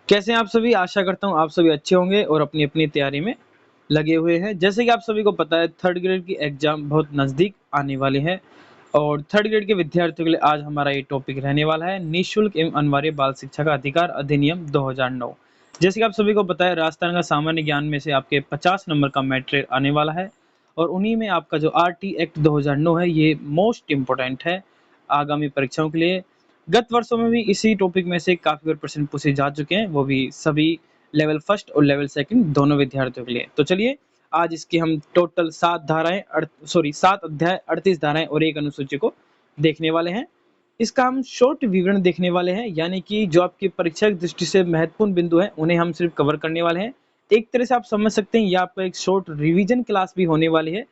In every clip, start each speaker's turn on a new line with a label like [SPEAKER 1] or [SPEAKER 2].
[SPEAKER 1] कैसे हैं आप सभी? आशा करता हूँ आप सभी अच्छे होंगे और अपनी-अपनी तैयारी में लगे हुए हैं। जैसे कि आप सभी को पता है थर्ड ग्रेड की एग्ज़ाम बहुत नज़दीक आने वाले हैं और थर्ड ग्रेड के विद्यार्थियों के लिए आज हमारा ये टॉपिक रहने वाला है निःशुल्क एवं अनिवार्य बाल शिक्षा का अधिकार अधिनियम 2009। जैसे कि आप सभी को पता है राजस्थान का सामान्य ज्ञान में से आपके 50 नंबर का मैट्रिक आने वाला है और उन्हीं में आपका जो आरटी एक्ट 2009 है ये मोस्ट इम्पोर्टेंट है आगामी परीक्षाओं के लिए। गत वर्षों में भी इसी टॉपिक में से काफ़ी बार प्रश्न पूछे जा चुके हैं, वो भी सभी लेवल फर्स्ट और लेवल सेकंड दोनों विद्यार्थियों के लिए। तो चलिए आज इसकी हम टोटल 7 अध्याय 38 धाराएं और एक अनुसूची को देखने वाले हैं। इसका हम शॉर्ट विवरण देखने वाले हैं, यानी कि जो आपकी परीक्षा की दृष्टि से महत्वपूर्ण बिंदु हैं उन्हें हम सिर्फ कवर करने वाले हैं। एक तरह से आप समझ सकते हैं यह आपका एक शॉर्ट रिवीजन क्लास भी होने वाली है।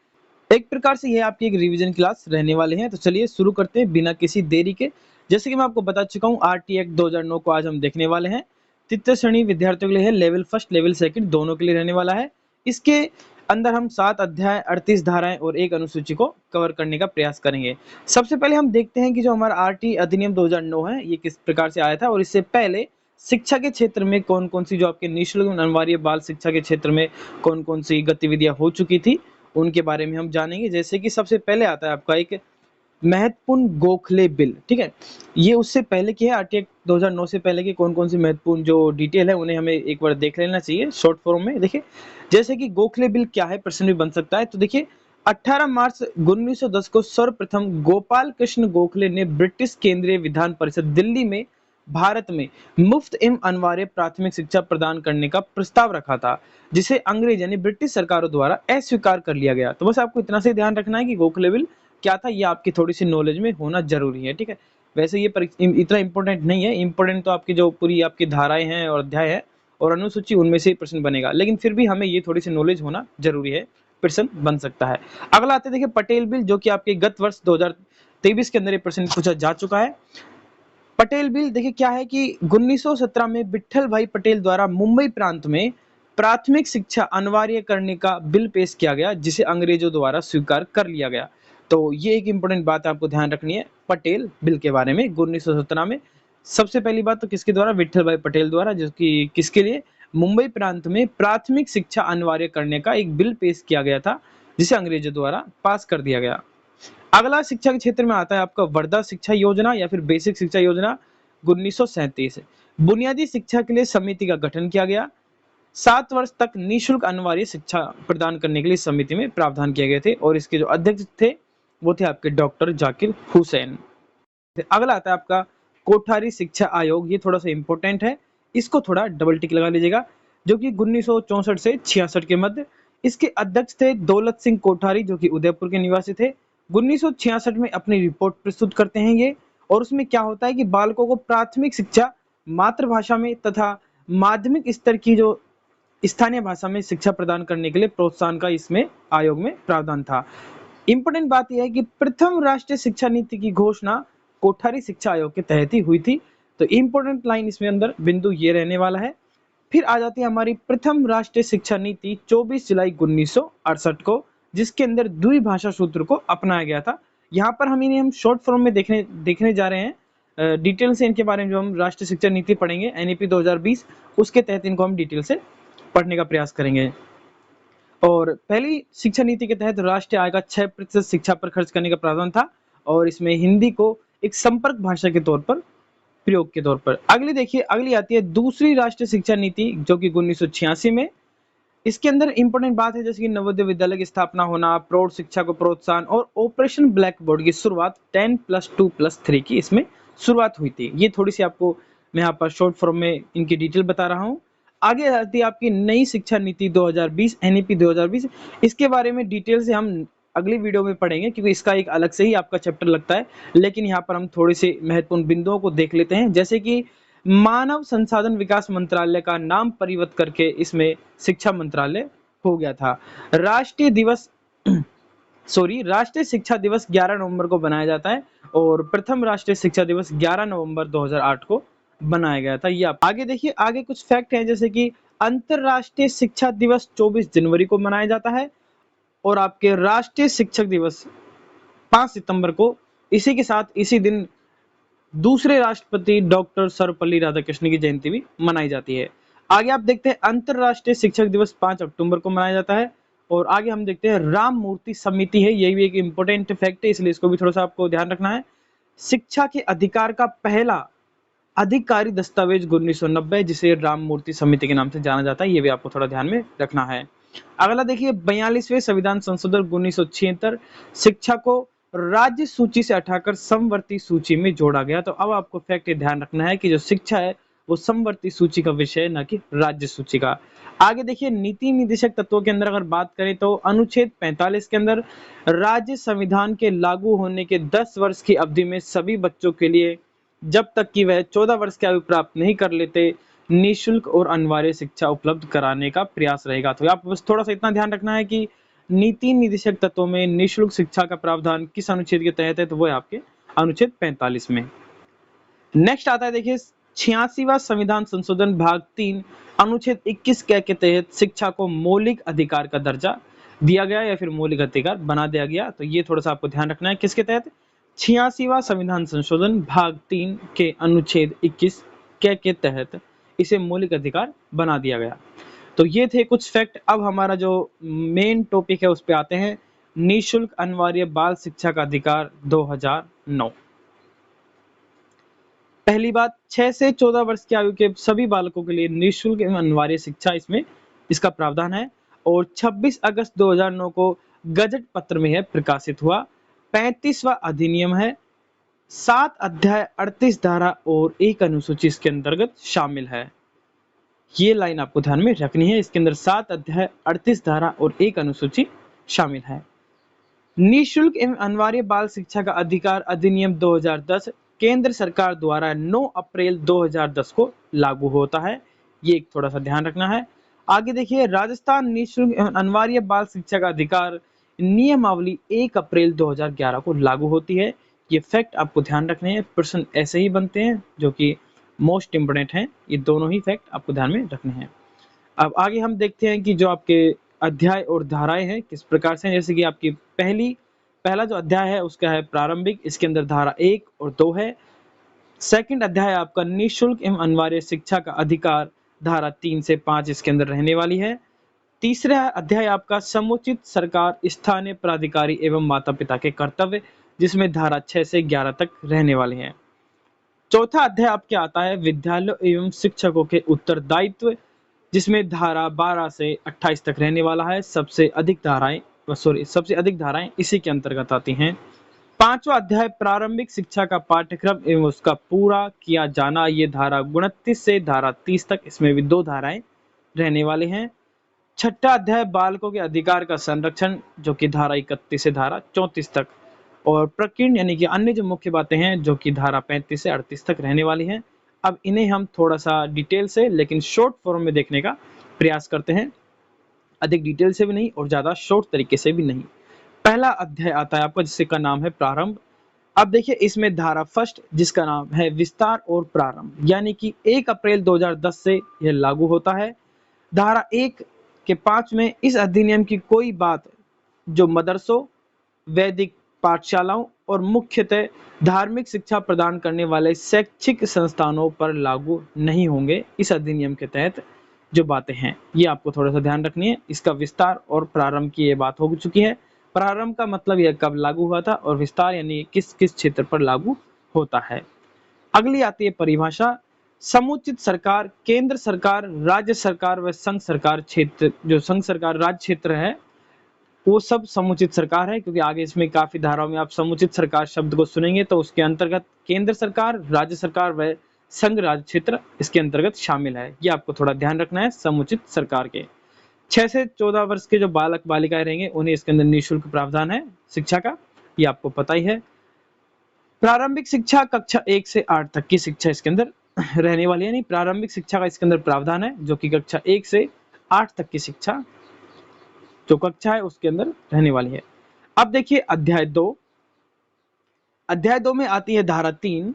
[SPEAKER 1] एक प्रकार से ये आपकी एक रिवीजन क्लास रहने वाले हैं। तो चलिए शुरू करते हैं बिना किसी देरी के। जैसे कि मैं आपको बता चुका हूँ आरटी एक्ट 2009 को आज हम देखने वाले हैं। तृतीय श्रेणी विद्यार्थियों के लिए है, लेवल फर्स्ट लेवल सेकंड दोनों के लिए रहने वाला है। इसके अंदर हम 7 अध्याय 38 धाराएं और एक अनुसूची को कवर करने का प्रयास करेंगे। सबसे पहले हम देखते हैं कि जो हमारा आरटी अधिनियम 2009 है ये किस प्रकार से आया था और इससे पहले शिक्षा के क्षेत्र में कौन कौन सी जो आपके निःशुल्क अनिवार्य बाल शिक्षा के क्षेत्र में कौन कौन सी गतिविधियां हो चुकी थी उनके बारे में हम जानेंगे। जैसे कि सबसे पहले आता है आपका एक महत्वपूर्ण गोखले बिल, ठीक है। ये उससे पहले की है, आरटी एक्ट 2009 से पहले की कौन कौन सी महत्वपूर्ण जो डिटेल है उन्हें हमें एक बार देख लेना चाहिए शॉर्ट फॉर्म में। देखिए जैसे कि गोखले बिल क्या है, प्रश्न भी बन सकता है। तो देखिए 18 मार्च 1910 को सर्वप्रथम गोपाल कृष्ण गोखले ने ब्रिटिश केंद्रीय विधान परिषद दिल्ली में भारत में मुफ्त एवं अनिवार्य प्राथमिक शिक्षा प्रदान करने का प्रस्ताव रखा था, जिसे अंग्रेज यानी ब्रिटिश सरकारों द्वारा अस्वीकार कर लिया गया। तो बस आपको इतना से ध्यान रखना है कि गोखले बिल क्या था, ये आपकी थोड़ी सी नॉलेज में होना जरूरी है, ठीक है। वैसे ये इतना इंपॉर्टेंट नहीं है, इंपॉर्टेंट तो आपकी जो पूरी आपकी धाराएं हैं और अध्याय है और अनुसूची उनमें से ही प्रश्न बनेगा, लेकिन फिर भी हमें ये थोड़ी सी नॉलेज होना जरूरी है, प्रश्न बन सकता है। अगला आते देखिए पटेल बिल, जो कि आपके गत वर्ष 2023 के अंदर ये प्रश्न पूछा जा चुका है। पटेल बिल देखिए क्या है कि 1917 में विट्ठल भाई पटेल द्वारा मुंबई प्रांत में प्राथमिक शिक्षा अनिवार्य करने का बिल पेश किया गया, जिसे अंग्रेजों द्वारा स्वीकार कर लिया गया। तो ये एक इंपॉर्टेंट बात आपको ध्यान रखनी है पटेल बिल के बारे में। 1917 में सबसे पहली बात तो किसके द्वारा, विट्ठल भाई पटेल द्वारा, जो कि किसके लिए, मुंबई प्रांत में प्राथमिक शिक्षा अनिवार्य करने का एक बिल पेश किया गया था, जिसे अंग्रेजों द्वारा पास कर दिया गया। अगला शिक्षा के क्षेत्र में आता है आपका वर्धा शिक्षा योजना या फिर बेसिक शिक्षा योजना 1937। बुनियादी शिक्षा के लिए समिति का गठन किया गया। 7 वर्ष तक निःशुल्क अनिवार्य शिक्षा प्रदान करने के लिए समिति में प्रावधान किए गए थे और इसके जो अध्यक्ष थे वो थे आपके डॉक्टर जाकिर हुसैन। अगला आता है आपका कोठारी शिक्षा आयोग, ये थोड़ा सा इंपॉर्टेंट है, इसको थोड़ा डबल टिक लगा लीजिएगा, जो कि 1964 से 66 के मध्य इसके अध्यक्ष थे दौलत सिंह कोठारी, जो कि उदयपुर के निवासी थे। 1966 में अपनी रिपोर्ट प्रस्तुत करते हैं ये, और उसमें क्या होता है कि बालकों को प्राथमिक शिक्षा मातृभाषा में तथा माध्यमिक स्तर की जो स्थानीय भाषा में शिक्षा प्रदान करने के लिए प्रोत्साहन का इसमें आयोग में प्रावधान था। इंपॉर्टेंट बात यह है कि प्रथम राष्ट्रीय शिक्षा नीति की घोषणा कोठारी शिक्षा आयोग के तहत ही हुई थी। तो इंपॉर्टेंट लाइन इसमें अंदर बिंदु ये रहने वाला है। फिर आ जाती है हमारी प्रथम राष्ट्रीय शिक्षा नीति 24 जुलाई 1968 को, जिसके अंदर द्विभाषा सूत्र को अपनाया गया था। यहाँ पर हम इन्हें शॉर्ट फॉर्म में देखने जा रहे हैं, डिटेल से इनके बारे में जो हम राष्ट्रीय शिक्षा नीति पढ़ेंगे एनईपी 2020 उसके तहत इनको हम डिटेल से पढ़ने का प्रयास करेंगे। और पहली शिक्षा नीति के तहत राष्ट्रीय आय का 6% शिक्षा पर खर्च करने का प्रावधान था और इसमें हिंदी को एक संपर्क भाषा के तौर पर प्रयोग के तौर पर। अगली देखिए, अगली आती है दूसरी राष्ट्रीय शिक्षा नीति, जो कि 1986 में। इसके अंदर इंपॉर्टेंट बात है जैसे कि नवोदय विद्यालय की स्थापना होना, प्रौढ़ शिक्षा को प्रोत्साहन और ऑपरेशन ब्लैक बोर्ड की शुरुआत 10+2+3 की इसमें शुरुआत हुई थी। ये थोड़ी सी आपको मैं यहाँ पर शॉर्ट फॉर्म में इनकी डिटेल बता रहा हूँ। आगे आती है आपकी नई शिक्षा नीति 2020 एनईपी 2020। इसके बारे में डिटेल से हम अगली वीडियो में पढ़ेंगे, क्योंकि इसका एक अलग से ही आपका चैप्टर लगता है, लेकिन यहाँ पर हम थोड़े से महत्वपूर्ण बिंदुओं को देख लेते हैं। जैसे कि मानव संसाधन विकास मंत्रालय का नाम परिवर्तित करके इसमें शिक्षा मंत्रालय हो गया था। राष्ट्रीय दिवस राष्ट्रीय शिक्षा दिवस 11 नवंबर को बनाया जाता है और प्रथम राष्ट्रीय शिक्षा दिवस 11 नवंबर 2008 को बनाया गया था। ये आप आगे देखिए, आगे कुछ फैक्ट हैं जैसे कि अंतरराष्ट्रीय शिक्षा दिवस 24 जनवरी को मनाया जाता है और आपके राष्ट्रीय शिक्षक दिवस 5 सितंबर को इसी के साथ इसी दिन दूसरे राष्ट्रपति डॉक्टर सर्वपल्ली राधाकृष्णन की जयंती भी मनाई जाती है। आगे आप देखते हैं अंतरराष्ट्रीय शिक्षक दिवस 5 अक्टूबर को मनाया जाता है। और आगे हम देखते हैं राम मूर्ति समिति है, ये भी एक इंपॉर्टेंट फैक्ट है, इसलिए इसको भी थोड़ा सा आपको ध्यान रखना है। शिक्षा के अधिकार का पहला अधिकारी दस्तावेज 1990 जिसे राम मूर्ति समिति के नाम से जाना जाता है, ये भी आपको थोड़ा ध्यान में रखना है। अगला देखिए 42वें संविधान संशोधन 1976 शिक्षा को राज्य सूची से हटाकर समवर्ती सूची में जोड़ा गया। तो अब आपको फैक्ट ये ध्यान रखना है कि जो शिक्षा है वो समवर्ती सूची का विषय है, न कि राज्य सूची का। आगे देखिए नीति निदेशक तत्वों के अंदर अगर बात करें तो अनुच्छेद 45 के अंदर राज्य संविधान के लागू होने के 10 वर्ष की अवधि में सभी बच्चों के लिए जब तक कि वह 14 वर्ष की आयु प्राप्त नहीं कर लेते निःशुल्क और अनिवार्य शिक्षा उपलब्ध कराने का प्रयास रहेगा। तो आप बस थोड़ा सा इतना ध्यान रखना है कि नीति निदेशक तत्वों में निःशुल्क शिक्षा का प्रावधान किस अनुच्छेद के तहत है, तो वो है आपके अनुच्छेद 45 में। नेक्स्ट आता है देखिए 86वां संविधान संशोधन भाग 3 अनुच्छेद 21 के तहत शिक्षा को मौलिक अधिकार का दर्जा दिया गया या फिर मौलिक अधिकार बना दिया गया। तो ये थोड़ा सा आपको ध्यान रखना है किसके तहत, 86वां संविधान संशोधन भाग 3 के अनुच्छेद 21 के तहत इसे मौलिक अधिकार बना दिया गया। तो ये थे कुछ फैक्ट। अब हमारा जो मेन टॉपिक है उस पे आते हैं, निःशुल्क अनिवार्य बाल शिक्षा का अधिकार 2009। पहली बात, 6 से 14 वर्ष की आयु के सभी बालकों के लिए निःशुल्क एवं अनिवार्य शिक्षा इसमें इसका प्रावधान है और 26 अगस्त 2009 को गजट पत्र में है प्रकाशित हुआ। 35वां अधिनियम है, 7 अध्याय 38 धारा और 1 अनुसूची इसके अंतर्गत शामिल है। ये लाइन आपको ध्यान में रखनी है, इसके अंदर 7 अध्याय 38 धारा और 1 अनुसूची शामिल है। निःशुल्क एवं अनिवार्य बाल शिक्षा का अधिकार अधिनियम 2010 केंद्र सरकार द्वारा 9 अप्रैल 2010 को लागू होता है, ये एक थोड़ा सा ध्यान रखना है। आगे देखिए राजस्थान निःशुल्क एवं अनिवार्य बाल शिक्षा का अधिकार नियमावली 1 अप्रैल 2011 को लागू होती है। ये फैक्ट आपको ध्यान रखने हैं, प्रश्न ऐसे ही बनते हैं जो कि मोस्ट इंपोर्टेंट हैं, ये दोनों ही फैक्ट आपको ध्यान में रखने हैं। अब आगे हम देखते हैं कि जो आपके अध्याय और धाराएं हैं किस प्रकार से हैं। जैसे कि आपकी पहला जो अध्याय है उसका है प्रारंभिक, इसके अंदर धारा 1 और 2 है। सेकंड अध्याय आपका निःशुल्क एवं अनिवार्य शिक्षा का अधिकार धारा 3 से 5 इसके अंदर रहने वाली है। तीसरा अध्याय आपका समुचित सरकार स्थानीय प्राधिकारी एवं माता पिता के कर्तव्य, जिसमें धारा 6 से 11 तक रहने वाले हैं। चौथा अध्याय आपके आता है विद्यालय एवं शिक्षकों के उत्तरदायित्व, जिसमें धारा 12 से 28 तक रहने वाला है। सबसे अधिक धाराएं इसी के अंतर्गत आती हैं। पांचवा अध्याय प्रारंभिक शिक्षा का पाठ्यक्रम एवं उसका पूरा किया जाना, ये धारा 29 से धारा 30 तक, इसमें भी 2 धाराएं रहने वाले हैं। छठा अध्याय बालकों के अधिकार का संरक्षण, जो कि धारा 31 से धारा 34 तक, और प्रकीर्ण यानी कि अन्य जो मुख्य बातें हैं जो कि धारा 35 से 38 तक रहने वाली हैं। अब इन्हें हम थोड़ा सा डिटेल से लेकिन शॉर्ट फॉर्म में देखने का प्रयास करते हैं, अधिक डिटेल से भी नहीं और ज्यादा शॉर्ट तरीके से भी नहीं। पहला अध्याय आता है आपका जिसका नाम है प्रारंभ। अब देखिए इसमें धारा फर्स्ट जिसका नाम है विस्तार और प्रारंभ, यानी कि 1 अप्रैल 2010 से यह लागू होता है। धारा 1 के 5 में इस अधिनियम की कोई बात जो मदरसों, वैदिक पाठशालाओं और मुख्यतः धार्मिक शिक्षा प्रदान करने वाले शैक्षिक संस्थानों पर लागू नहीं होंगे। इस अधिनियम के तहत जो बातें हैं ये आपको थोड़ा सा ध्यान रखनी है। इसका विस्तार और प्रारंभ की ये बात हो चुकी है। प्रारंभ का मतलब यह कब लागू हुआ था और विस्तार यानी किस किस क्षेत्र पर लागू होता है। अगली आती है परिभाषा। समुचित सरकार केंद्र सरकार, राज्य सरकार व संघ सरकार क्षेत्र, जो संघ सरकार राज्य क्षेत्र है वो सब समुचित सरकार है, क्योंकि आगे इसमें काफी धाराओं में आप समुचित सरकार शब्द को सुनेंगे तो उसके अंतर्गत केंद्र सरकार, राज्य सरकार व संघ राज्य क्षेत्र इसके अंतर्गत शामिल है। ये आपको थोड़ा ध्यान रखना है समुचित सरकार के। 6 से 14 वर्ष के जो बालक बालिकाएं रहेंगे उन्हें इसके अंदर निःशुल्क प्रावधान है शिक्षा का, ये आपको पता ही है। प्रारंभिक शिक्षा कक्षा 1 से 8 तक की शिक्षा इसके अंदर रहने वाली है, नहीं प्रारंभिक शिक्षा का इसके अंदर प्रावधान है जो कि कक्षा 1 से 8 तक की शिक्षा जो कक्षा है उसके अंदर रहने वाली है। अब देखिए अध्याय 2 में आती है धारा 3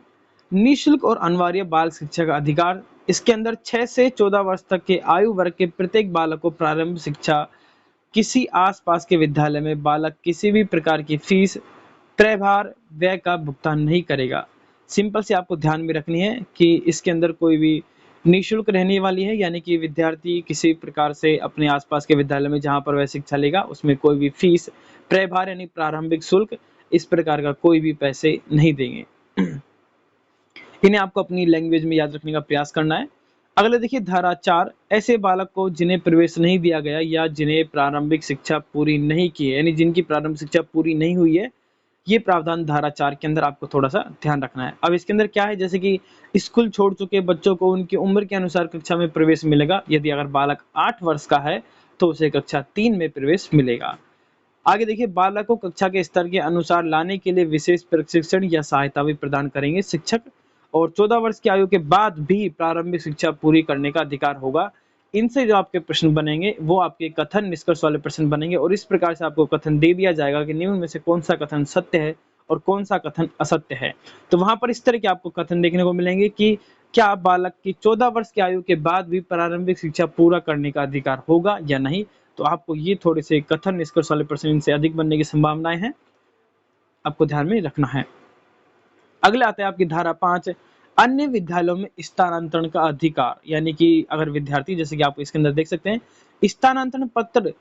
[SPEAKER 1] निःशुल्क और अनिवार्य बाल शिक्षा का अधिकार। इसके अंदर 6 से 14 वर्ष तक के आयु वर्ग के प्रत्येक बालक को प्रारंभिक शिक्षा किसी आसपास के विद्यालय में बालक किसी भी प्रकार की फीस, त्रयभार व्यय का भुगतान नहीं करेगा। सिंपल से आपको ध्यान में रखनी है कि इसके अंदर कोई भी निःशुल्क रहने वाली है, यानी कि विद्यार्थी किसी प्रकार से अपने आसपास के विद्यालय में जहाँ पर वह शिक्षा लेगा उसमें कोई भी फीस, प्रभार यानी प्रारंभिक शुल्क, इस प्रकार का कोई भी पैसे नहीं देंगे। इन्हें आपको अपनी लैंग्वेज में याद रखने का प्रयास करना है। अगला देखिए धारा 4, ऐसे बालक को जिन्हें प्रवेश नहीं दिया गया या जिन्हें प्रारंभिक शिक्षा पूरी नहीं की है, यानी जिनकी प्रारंभिक शिक्षा पूरी नहीं हुई है, ये प्रावधान धारा 4 के अंदर आपको थोड़ा सा ध्यान रखना है। अब इसके अंदर क्या है, जैसे कि स्कूल छोड़ चुके बच्चों को उनकी उम्र के अनुसार कक्षा में प्रवेश मिलेगा। यदि अगर बालक 8 वर्ष का है तो उसे कक्षा 3 में प्रवेश मिलेगा। आगे देखिए, बालक को कक्षा के स्तर के अनुसार लाने के लिए विशेष प्रशिक्षण या सहायता भी प्रदान करेंगे शिक्षक, और 14 वर्ष की आयु के बाद भी प्रारंभिक शिक्षा पूरी करने का अधिकार होगा। इनसे जो आपके प्रश्न बनेंगे वो आपके कथन निष्कर्ष वाले प्रश्न बनेंगे, और इस प्रकार से आपको कथन दे दिया जाएगा कि निम्न में से कौन सा कथन सत्य है और कौन सा कथन असत्य है। तो वहां पर इस तरह के आपको कथन देखने को मिलेंगे कि क्या बालक की 14 वर्ष की आयु के बाद भी प्रारंभिक शिक्षा पूरा करने का अधिकार होगा या नहीं। तो आपको ये थोड़े से कथन निष्कर्ष वाले प्रश्न इनसे अधिक बनने की संभावनाएं हैं, आपको ध्यान में रखना है। अगले आते हैं आपकी धारा 5, अन्य विद्यालयों में स्थानांतरण का अधिकार, यानी कि अगर विद्यार्थी, जैसे कि आप इसके अंदर देख सकते हैं, स्थानांतरण पत्र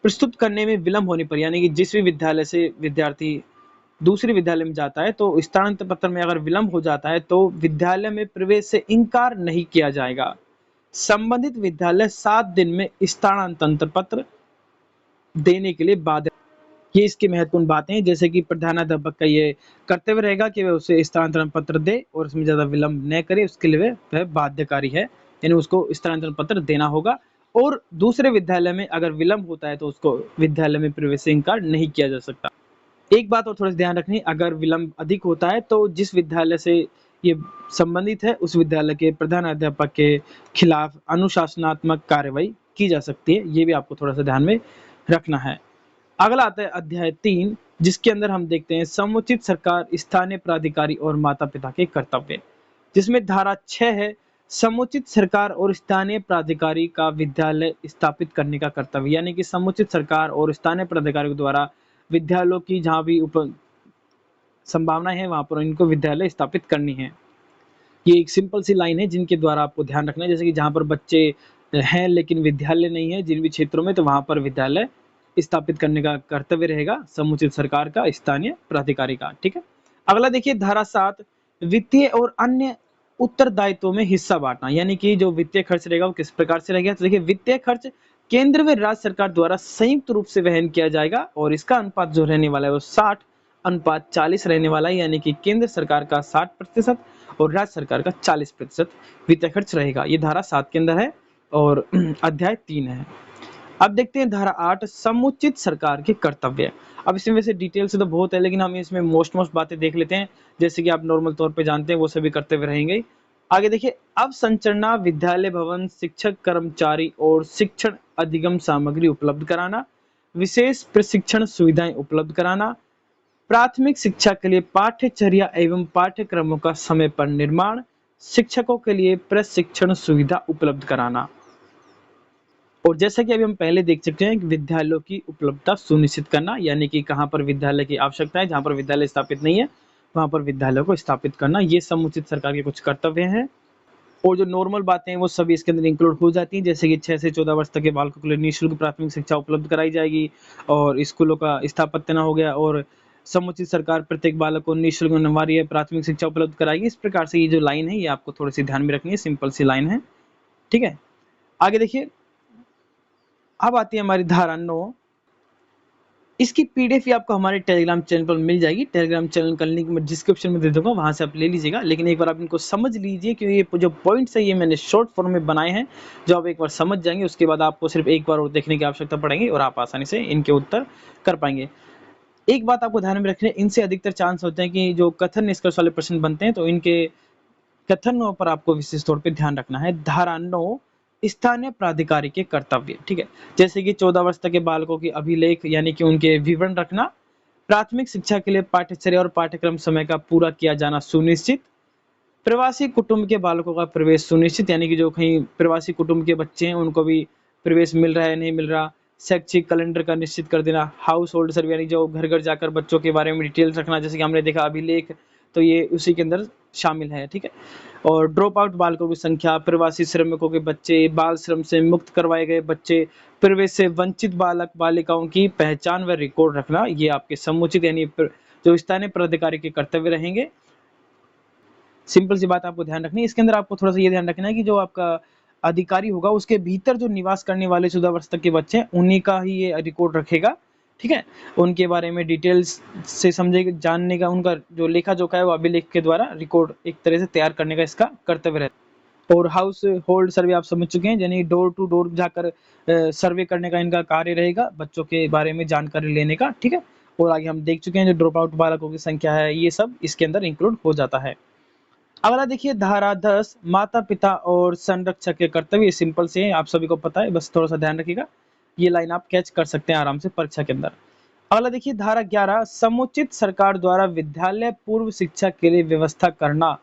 [SPEAKER 1] प्रस्तुत करने में विलंब होने पर, यानी कि जिस भी विद्यालय से विद्यार्थी दूसरे विद्यालय में जाता है तो स्थानांतरण पत्र में अगर विलंब हो जाता है तो विद्यालय में प्रवेश से इनकार नहीं किया जाएगा। संबंधित विद्यालय 7 दिन में स्थानांतरण पत्र देने के लिए बाध्य। ये इसकी महत्वपूर्ण बातें हैं, जैसे कि प्रधानाध्यापक का ये कर्तव्य रहेगा कि वह उसे स्थानांतरण पत्र दे और उसमें ज्यादा विलंब न करे, उसके लिए वह बाध्यकारी है, यानी उसको स्थानांतरण पत्र देना होगा। और दूसरे विद्यालय में अगर विलंब होता है तो उसको विद्यालय में प्रवेश से इनकार नहीं किया जा सकता। एक बात और थोड़ा सा ध्यान रखनी, अगर विलंब अधिक होता है तो जिस विद्यालय से ये संबंधित है उस विद्यालय के प्रधानाध्यापक के खिलाफ अनुशासनात्मक कार्रवाई की जा सकती है। ये भी आपको थोड़ा सा ध्यान में रखना है। अगला आता है अध्याय 3, जिसके अंदर हम देखते हैं समुचित सरकार, स्थानीय प्राधिकारी और माता पिता के कर्तव्य, जिसमें धारा 6 है, समुचित सरकार और स्थानीय प्राधिकारी का विद्यालय स्थापित करने का कर्तव्य, यानी कि समुचित सरकार और स्थानीय प्राधिकारी द्वारा विद्यालयों की जहां भी संभावना है वहां पर इनको विद्यालय स्थापित करनी है। ये एक सिंपल सी लाइन है जिनके द्वारा आपको ध्यान रखना है, जैसे कि जहां पर बच्चे हैं लेकिन विद्यालय नहीं है जिन भी क्षेत्रों में, तो वहां पर विद्यालय स्थापित करने का कर्तव्य रहेगा समुचित सरकार का, स्थानीय प्राधिकारी का। ठीक है। अगला देखिए धारा 7, वित्तीय और अन्य उत्तरदायित्वों में हिस्सा बांटना, यानी कि जो वित्तीय खर्च रहेगा वो किस प्रकार से रहेगा। तो देखिए, वित्तीय खर्च केंद्र व राज्य सरकार द्वारा संयुक्त रूप से वहन किया जाएगा, और इसका अनुपात जो रहने वाला है वो 60:40 रहने वाला है, यानी कि केंद्र सरकार का 60% और राज्य सरकार का 40% वित्तीय खर्च रहेगा। ये धारा 7 के अंदर है और अध्याय 3 है। अब देखते हैं धारा 8, समुचित सरकार के कर्तव्य। अब इसमें वैसे डिटेल से तो बहुत है, लेकिन हम इसमें मोस्ट बातें देख लेते हैं, जैसे कि आप नॉर्मल तौर पे जानते हैं वो सभी कर्तव्य रहेंगे। आगे देखिए, अब संरचना, विद्यालय भवन, शिक्षक कर्मचारी और शिक्षण अधिगम सामग्री उपलब्ध कराना, विशेष प्रशिक्षण सुविधाएं उपलब्ध कराना, प्राथमिक शिक्षा के लिए पाठ्यचर्या एवं पाठ्यक्रमों का समय पर निर्माण, शिक्षकों के लिए प्रशिक्षण सुविधा उपलब्ध कराना। और जैसा कि अभी हम पहले देख सकते हैं कि विद्यालयों की उपलब्धता सुनिश्चित करना, यानी कि कहां पर विद्यालय की आवश्यकता है, जहां पर विद्यालय स्थापित नहीं है वहां पर विद्यालयों को स्थापित करना, ये समुचित सरकार के कुछ कर्तव्य हैं। और जो नॉर्मल बातें हैं वो सभी इसके अंदर इंक्लूड हो जाती हैं, जैसे कि 6 से 14 वर्ष तक के बालकों के लिए निःशुल्क प्राथमिक शिक्षा उपलब्ध कराई जाएगी, और स्कूलों का स्थापत्य हो गया, और समुचित सरकार प्रत्येक बालक को निःशुल्क अनिवार्य प्राथमिक शिक्षा उपलब्ध कराएगी। इस प्रकार से ये जो लाइन है ये आपको थोड़ी सी ध्यान में रखनी है, सिंपल सी लाइन है। ठीक है। आगे देखिए, अब आती है हमारी धारा 9। इसकी पीडीएफ ही आपको हमारे टेलीग्राम चैनल पर मिल जाएगी। टेलीग्राम चैनल का लिंक मैं डिस्क्रिप्शन में दे दूंगा, वहां से आप ले लीजिएगा। लेकिन एक बार आप इनको समझ लीजिए, क्योंकि ये जो पॉइंट्स है ये मैंने शॉर्ट फॉर्म में बनाए हैं, जो आप एक बार समझ जाएंगे उसके बाद आपको सिर्फ एक बार और देखने की आवश्यकता पड़ेगी और आप आसानी से इनके उत्तर कर पाएंगे। एक बात आपको ध्यान में रखनी है, इनसे अधिकतर चांस होते हैं कि जो कथन निष्कर्ष वाले प्रश्न बनते हैं, तो इनके कथनों पर आपको विशेष तौर पर ध्यान रखना है। धारा 9, स्थानीय प्राधिकारी के कर्तव्य। ठीक है। जैसे कि 14 वर्ष तक के बालकों की अभिलेख, यानी कि उनके विवरण रखना, प्राथमिक शिक्षा के लिए पाठ्यचर्या और पाठ्यक्रम समय का पूरा किया जाना सुनिश्चित, प्रवासी कुटुंब के बालकों का प्रवेश सुनिश्चित, यानी कि जो कहीं प्रवासी कुटुंब के बच्चे हैं उनको भी प्रवेश मिल रहा है नहीं मिल रहा, शैक्षिक कैलेंडर का निश्चित कर देना, हाउस होल्ड सर्वे, यानी जो घर घर जाकर बच्चों के बारे में डिटेल्स रखना, जैसे कि हमने देखा अभिलेख, तो ये उसी के अंदर शामिल है, ठीक है। और ड्रॉप आउट बालकों की संख्या, प्रवासी श्रमिकों के बच्चे, बाल श्रम से मुक्त करवाए गए बच्चे, प्रवेश से वंचित बालक बालिकाओं की पहचान व रिकॉर्ड रखना, ये आपके समुचित यानी जो स्थानीय प्राधिकारी के कर्तव्य रहेंगे। सिंपल सी बात आपको ध्यान रखनी है। इसके अंदर आपको थोड़ा सा ये ध्यान रखना है कि जो आपका अधिकारी होगा उसके भीतर जो निवास करने वाले 14 वर्ष तक के बच्चे हैं उन्हीं का ही ये रिकॉर्ड रखेगा, ठीक है। उनके बारे में डिटेल्स से समझे जानने का उनका जो लेखा जोखा है वो अभिलेख के द्वारा रिकॉर्ड एक तरह से तैयार करने का इसका कर्तव्य रहता है। और हाउस होल्ड सर्वे आप समझ चुके हैं, यानी डोर टू डोर जाकर सर्वे करने का इनका कार्य रहेगा, बच्चों के बारे में जानकारी लेने का, ठीक है। और आगे हम देख चुके हैं जो ड्रॉप आउट बालकों की संख्या है ये सब इसके अंदर इंक्लूड हो जाता है। अगला देखिए धारा 10 माता पिता और संरक्षक के कर्तव्य, सिंपल से है, आप सभी को पता है, बस थोड़ा सा ध्यान रखिएगा, ये लाइन आप कैच कर सकते हैं आराम से परीक्षा के अंदर। अगला देखिए धारा 11 समुचित सरकार द्वारा विद्यालय पूर्व शिक्षा के लिए व्यवस्था करना।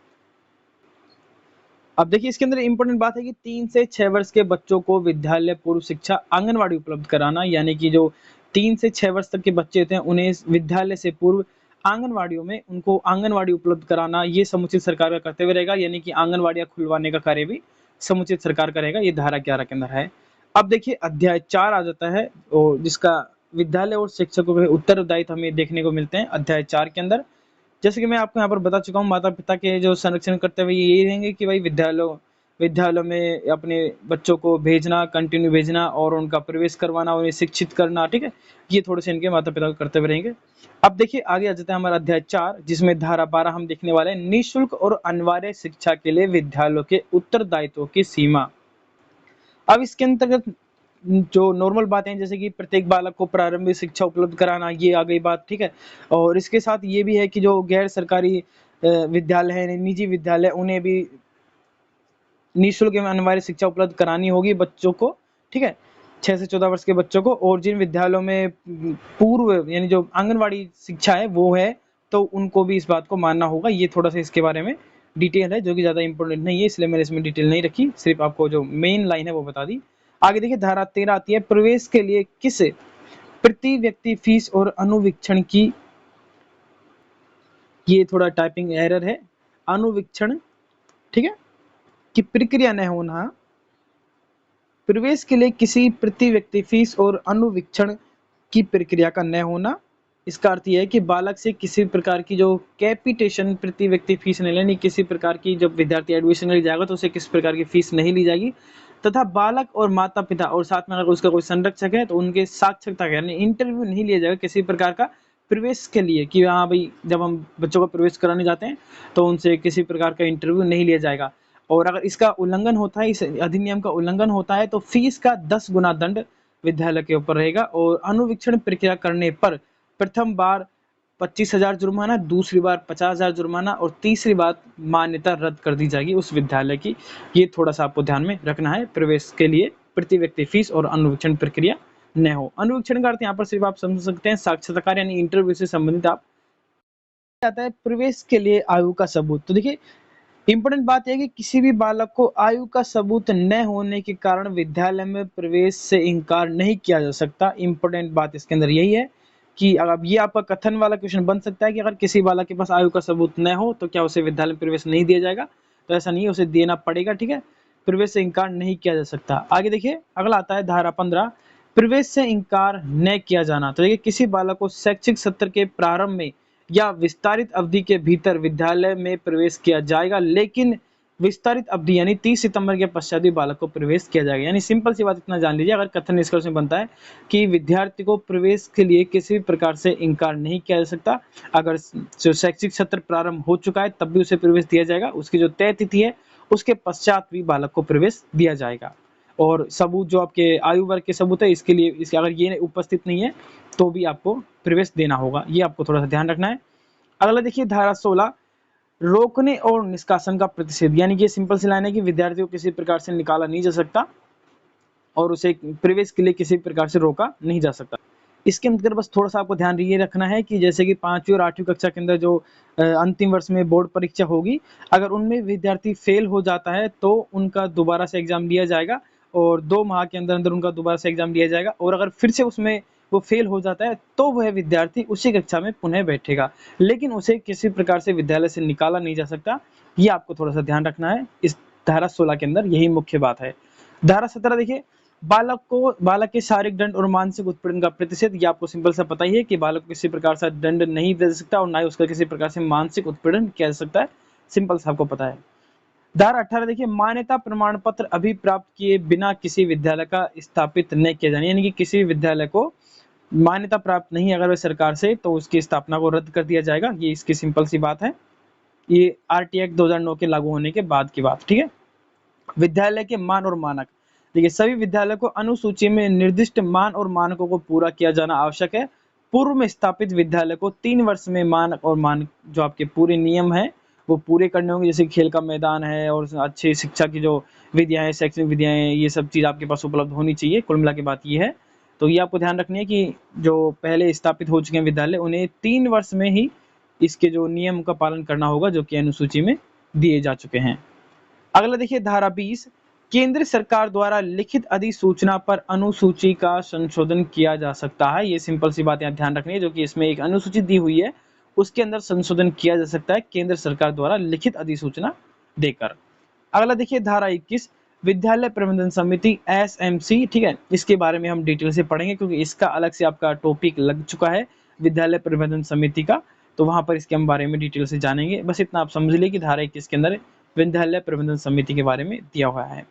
[SPEAKER 1] अब देखिए इसके अंदर इंपॉर्टेंट बात है कि 3 से 6 वर्ष के बच्चों को विद्यालय पूर्व शिक्षा आंगनवाड़ी उपलब्ध कराना, यानी कि जो 3 से 6 वर्ष तक के बच्चे होते हैं उन्हें विद्यालय से पूर्व आंगनवाड़ियों में उनको आंगनवाड़ी उपलब्ध कराना, ये समुचित सरकार का कर्तव्य रहेगा, यानी कि आंगनवाड़ियां खुलवाने का कार्य भी समुचित सरकार का रहेगा, ये धारा 11 के अंदर है। अब देखिए अध्याय 4 आ जाता है और जिसका विद्यालय और शिक्षकों के उत्तरदायित्व हमें देखने को मिलते हैं अध्याय 4 के अंदर। जैसे कि मैं आपको यहाँ पर बता चुका हूँ, माता पिता के जो संरक्षण कर्तव्य यही रहेंगे कि भाई विद्यालयों में अपने बच्चों को भेजना, कंटिन्यू भेजना और उनका प्रवेश करवाना, उन्हें शिक्षित करना, ठीक है। ये थोड़े से इनके माता पिता के कर्तव्य रहेंगे। अब देखिए आगे आ जाता है हमारा अध्याय 4 जिसमें धारा 12 हम देखने वाले हैं निःशुल्क और अनिवार्य शिक्षा के लिए विद्यालयों के उत्तरदायित्व की सीमा। अब इसके अंतर्गत जो नॉर्मल बातें हैं जैसे कि प्रत्येक बालक को प्रारंभिक शिक्षा उपलब्ध कराना, ये आ गई बात, ठीक है। और इसके साथ ये भी है कि जो गैर सरकारी विद्यालय है, निजी विद्यालय, उन्हें भी निःशुल्क एवं अनिवार्य शिक्षा उपलब्ध करानी होगी बच्चों को, ठीक है, 6 से 14 वर्ष के बच्चों को। और जिन विद्यालयों में पूर्व यानी जो आंगनवाड़ी शिक्षा है वो है तो उनको भी इस बात को मानना होगा। ये थोड़ा सा इसके बारे में डिटेल है जो कि ज्यादा इंपॉर्टेंट नहीं है, इसलिए मैंने इसमें डिटेल नहीं रखी, सिर्फ आपको जो मेन लाइन है वो बता दी। आगे देखिए धारा 13 आती है प्रवेश के लिए किस प्रति व्यक्ति फीस और अनुवीक्षण की, ये थोड़ा टाइपिंग एरर है, अनुवीक्षण, ठीक है, की प्रक्रिया न होना, प्रवेश के लिए किसी प्रति व्यक्ति फीस और अनुवीक्षण की प्रक्रिया का न होना। इसका अर्थ यह है कि बालक से किसी प्रकार की जो कैपिटेशन प्रति व्यक्ति फीस नहीं लेनी, किसी प्रकार की जब विद्यार्थी एडमिशन ले जाएगा तो उसे किस प्रकार की फीस नहीं ली जाएगी, तथा बालक और माता पिता और साथ में अगर उसका कोई संरक्षक है तो उनके साक्षरता यानी इंटरव्यू नहीं लिया जाएगा किसी प्रकार का प्रवेश के लिए, कि हाँ भाई जब हम बच्चों को प्रवेश कराने जाते हैं तो उनसे किसी प्रकार का इंटरव्यू नहीं लिया जाएगा। और अगर इसका उल्लंघन होता है, इस अधिनियम का उल्लंघन होता है तो फीस का 10 गुना दंड विद्यालय के ऊपर रहेगा। और अनुवीक्षण प्रक्रिया करने पर प्रथम बार 25,000 जुर्माना, दूसरी बार 50,000 जुर्माना और तीसरी बार मान्यता रद्द कर दी जाएगी उस विद्यालय की। ये थोड़ा सा आपको ध्यान में रखना है, प्रवेश के लिए प्रति व्यक्ति फीस और अनुवीक्षण प्रक्रिया न हो। अनुवीक्षण का अर्थ यहाँ पर सिर्फ आप समझ सकते हैं साक्षात्कार यानी इंटरव्यू से संबंधित। आप आता है प्रवेश के लिए आयु का सबूत। तो देखिए इंपॉर्टेंट बात है कि किसी भी बालक को आयु का सबूत न होने के कारण विद्यालय में प्रवेश से इनकार नहीं किया जा सकता। इंपॉर्टेंट बात इसके अंदर यही है कि अब ये आपका कथन वाला क्वेश्चन बन सकता है कि अगर किसी बालक के पास आयु का सबूत न हो तो क्या उसे विद्यालय में प्रवेश नहीं दिया जाएगा, तो ऐसा नहीं है, उसे देना पड़ेगा, ठीक है। प्रवेश से इनकार नहीं किया जा सकता। आगे देखिए अगला आता है धारा 15 प्रवेश से इनकार न किया जाना। तो देखिए किसी बालक को शैक्षिक सत्र के प्रारंभ में या विस्तारित अवधि के भीतर विद्यालय में प्रवेश किया जाएगा, लेकिन विस्तारित अवधि यानी 30 सितंबर के पश्चात भी बालक को प्रवेश किया जाएगा। यानी सिंपल सी बात इतना जान लीजिए, अगर कथन निष्कर्ष में बनता है कि विद्यार्थी को प्रवेश के लिए किसी भी प्रकार से इनकार नहीं किया जा सकता, अगर जो शैक्षिक सत्र प्रारंभ हो चुका है तब भी उसे प्रवेश दिया जाएगा, उसकी जो तय तिथि है उसके पश्चात भी बालक को प्रवेश दिया जाएगा। और सबूत जो आपके आयु वर्ग के सबूत है इसके लिए इसके अगर ये उपस्थित नहीं है तो भी आपको प्रवेश देना होगा, ये आपको थोड़ा सा ध्यान रखना है। अगला देखिए धारा 16 रोकने और निष्कासन का प्रतिषेध, यानी कि सिंपल सी लाइन है कि विद्यार्थी को किसी प्रकार से निकाला नहीं जा सकता और उसे प्रवेश के लिए किसी प्रकार से रोका नहीं जा सकता। इसके अंदर बस थोड़ा सा आपको ध्यान ये रखना है कि जैसे कि 5वीं और 8वीं कक्षा के अंदर जो अंतिम वर्ष में बोर्ड परीक्षा होगी, अगर उनमें विद्यार्थी फेल हो जाता है तो उनका दोबारा से एग्जाम लिया जाएगा और 2 माह के अंदर अंदर उनका दोबारा से एग्जाम लिया जाएगा। और अगर फिर से उसमें वो फेल हो जाता है तो वह विद्यार्थी उसी कक्षा में पुनः बैठेगा, लेकिन उसे किसी प्रकार से विद्यालय से निकाला नहीं जा सकता। ये आपको थोड़ा सा ध्यान रखना है इस धारा 16 के अंदर, यही मुख्य बात है। धारा 17 देखिए, बालक के शारीरिक दंड और मानसिक उत्पीड़न का प्रतिषेध। ये आपको सिंपल सा पता ही है कि बालक को किसी प्रकार से दंड नहीं दे सकता और ना ही उसका किसी प्रकार से मानसिक उत्पीड़न किया जा सकता है, सिंपल सा आपको पता है। धारा 18 देखिए, मान्यता प्रमाण पत्र अभी प्राप्त किए बिना किसी विद्यालय का स्थापित न किया जाना, यानी कि किसी विद्यालय को मान्यता प्राप्त नहीं अगर वह सरकार से, तो उसकी स्थापना को रद्द कर दिया जाएगा। ये इसकी सिंपल सी बात है। ये आरटी एक्ट 2009 के लागू होने के बाद की बात, ठीक है। विद्यालय के मान और मानक, देखिए सभी विद्यालय को अनुसूची में निर्दिष्ट मान और मानकों को पूरा किया जाना आवश्यक है। पूर्व में स्थापित विद्यालय को 3 वर्ष में मानक और मानक जो आपके पूरे नियम है वो पूरे करने होंगे, जैसे खेल का मैदान है और अच्छी शिक्षा की जो विधियां, शैक्षणिक विधियां, ये सब चीज आपके पास उपलब्ध होनी चाहिए। कुल मिला के बात ये है। तो ये आपको ध्यान रखनी है कि जो पहले स्थापित हो चुके हैं विद्यालय, उन्हें 3 वर्ष में ही इसके जो नियम का पालन करना होगा जो कि अनुसूची में दिए जा चुके हैं। अगला देखिए धारा 20, केंद्र सरकार द्वारा लिखित अधिसूचना पर अनुसूची का संशोधन किया जा सकता है। ये सिंपल सी बात यहाँ ध्यान रखनी है, जो कि इसमें एक अनुसूची दी हुई है उसके अंदर संशोधन किया जा सकता है केंद्र सरकार द्वारा लिखित अधिसूचना देकर। अगला देखिए धारा 21, विद्यालय प्रबंधन समिति एसएमसी, ठीक है। इसके बारे में हम डिटेल से पढ़ेंगे क्योंकि इसका अलग से आपका टॉपिक लग चुका है विद्यालय प्रबंधन समिति का, तो वहां पर इसके हम बारे में डिटेल से जानेंगे। बस इतना आप समझ लीजिए कि धारा 21 के अंदर विद्यालय प्रबंधन समिति के बारे में दिया हुआ है।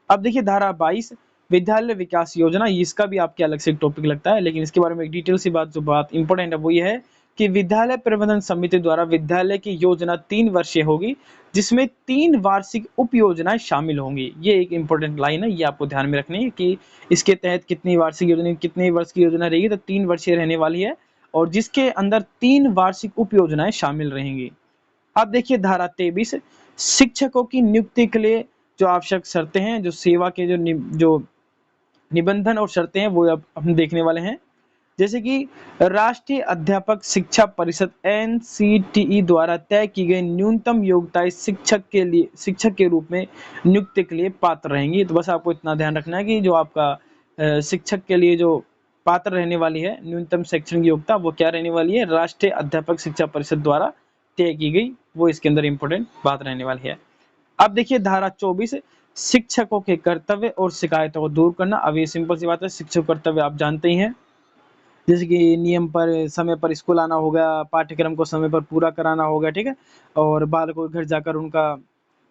[SPEAKER 1] अब देखिए धारा 22, विद्यालय विकास योजना, इसका भी आपके अलग से एक टॉपिक लगता है, लेकिन इसके बारे में एक डिटेल सी बात जो बात इंपॉर्टेंट है वो ये है कि विद्यालय प्रबंधन समिति द्वारा विद्यालय की योजना 3 वर्षीय होगी, जिसमें 3 वार्षिक उप योजनाएं शामिल होंगी। ये एक इंपॉर्टेंट लाइन है, ये आपको ध्यान में रखनी है कि इसके तहत कितनी वार्षिक योजना, कितने वर्ष की योजना रहेगी, तो 3 वर्षीय रहने वाली है और जिसके अंदर 3 वार्षिक उप योजनाएं शामिल रहेंगी। अब देखिए धारा 23, शिक्षकों की नियुक्ति के लिए जो आवश्यक शर्तें हैं, जो सेवा के जो निबंधन और शर्तें हैं वो अब हम देखने वाले हैं। जैसे कि राष्ट्रीय अध्यापक शिक्षा परिषद एनसीटीई द्वारा तय की गई न्यूनतम योग्यताएं शिक्षक के रूप में नियुक्ति के लिए पात्र रहेंगी। तो बस आपको इतना ध्यान रखना है कि जो आपका शिक्षक के लिए जो पात्र रहने वाली है न्यूनतम शैक्षणिक योग्यता, वो क्या रहने वाली है, राष्ट्रीय अध्यापक शिक्षा परिषद द्वारा तय की गई, वो इसके अंदर इंपॉर्टेंट बात रहने वाली है। अब देखिए धारा 24, शिक्षकों के कर्तव्य और शिकायतों को दूर करना। अब ये सिंपल सी बात है, शिक्षक कर्तव्य आप जानते ही हैं, जैसे कि नियम पर समय पर स्कूल आना होगा, पाठ्यक्रम को समय पर पूरा कराना होगा, ठीक है, और बालकों के घर जाकर उनका